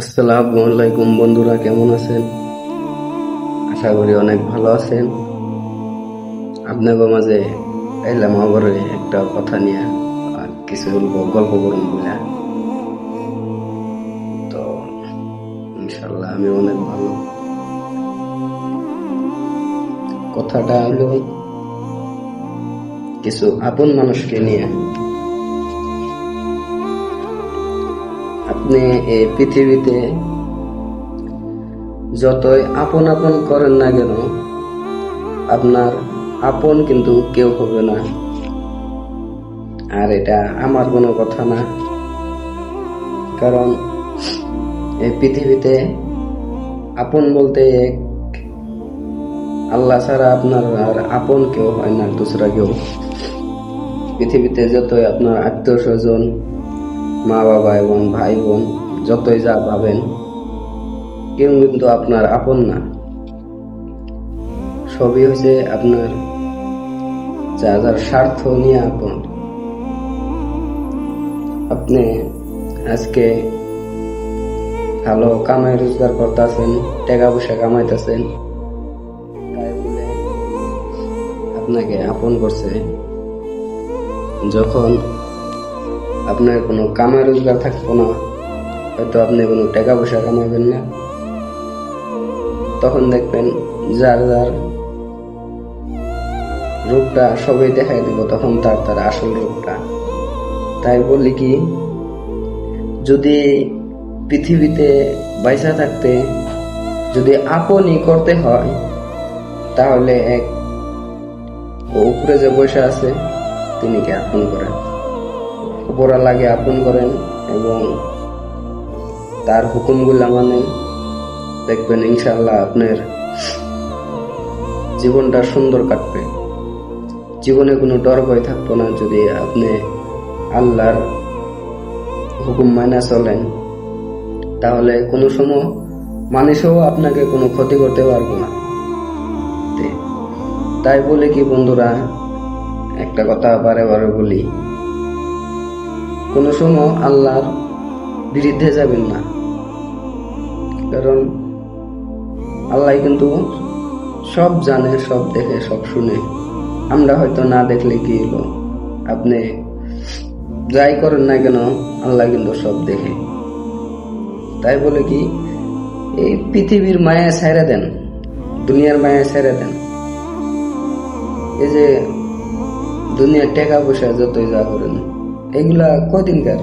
আসসালামু আলাইকুম বন্ধুরা, কেমন আছেন? আশা করি অনেক ভালো আছেন। আপনাদের মাঝে এলাম আবার একটা কথা নিয়ে আর কিছু গল্প করুন বলে। তো ইনশাল্লাহ আমি অনেক ভালো। কথাটা হলো কিছু আপন মানুষকে নিয়ে। আপনি এই পৃথিবীতে যতই আপন আপন করেন না কেন, আপনার আপন কিন্তু কেউ হবে না। আর এটা আমার কোনো কথা না, কারণ এই পৃথিবীতে আপন বলতে এক আল্লাহ ছাড়া আপনার আর আপন কেউ হয় না, দুসরা কেউ। পৃথিবীতে যতই আপনার আত্মীয় স্বজন, মা বাবা এবং ভাই বোন যতই যা ভাবেন, কেউ কিন্তু আপনার আপন না। সবই হচ্ছে আপনার যা যার স্বার্থ নিয়ে আপন। আপনি আজকে ভালো কামাই রোজগার করতেছেন, টাকা পয়সা কামাইতেছেন, তাই বলে আপনাকে আপন করছে। যখন আপনার কোনো কামাই রোজগার থাকতো না, হয়তো আপনি কোনো টাকা পয়সা কামাবেন না, তখন দেখবেন যার যার রূপটা সবাই দেখাই দিব, তখন তার তার আসল রূপটা। তাই বলি কি, যদি পৃথিবীতে বাইসা থাকতে যদি আপনই করতে হয়, তাহলে এক উপরে যে বসে আছে তিনি কে আপন করেন, উপরালাকে আপন করেন এবং তার হুকুমগুলা মানেন। দেখবেন ইনশাআল্লাহ আপনার জীবনটা সুন্দর কাটবে। জীবনে কোনো ডর ভয় থাকতো না যদি আপনি আল্লাহর হুকুম মানা চলেন। তাহলে কোনো সময় মানুষও আপনাকে কোনো ক্ষতি করতে পারবো না। তাই বলে কি বন্ধুরা, একটা কথা বারে বারে বলি, কোনো সময় আল্লাহর বিরুদ্ধে যাবেন না, কারণ আল্লাহ কিন্তু সব জানে, সব দেখে, সব শুনে। আমরা হয়তো না দেখলে কি হলো, আপনি যাই করেন না কেন আল্লাহ কিন্তু সব দেখে। তাই বলে কি, এই পৃথিবীর মায়া ছেড়ে দেন, দুনিয়ার মায়া ছেড়ে দেন। এই যে দুনিয়ার টাকা পয়সা যতই যা করেন, এগুলা কদিনকার,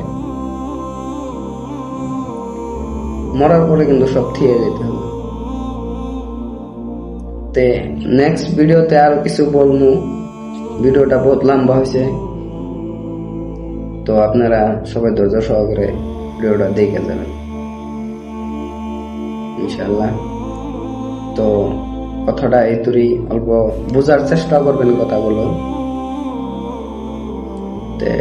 মরার পরে কিন্তু সব থিয়ে যেতে হবে। তে নেক্সট ভিডিওতে আরো কিছু বলবো। ভিডিওটা বহুত লম্বা হয়েছে, তো আপনারা সবাই ধৈর্য সহকারে ভিডিওটা দেখে যাবেন ইনশাল্লাহ। তো কথাটা এই তুরি অল্প বোঝার চেষ্টা করবেন কথাগুলো। তে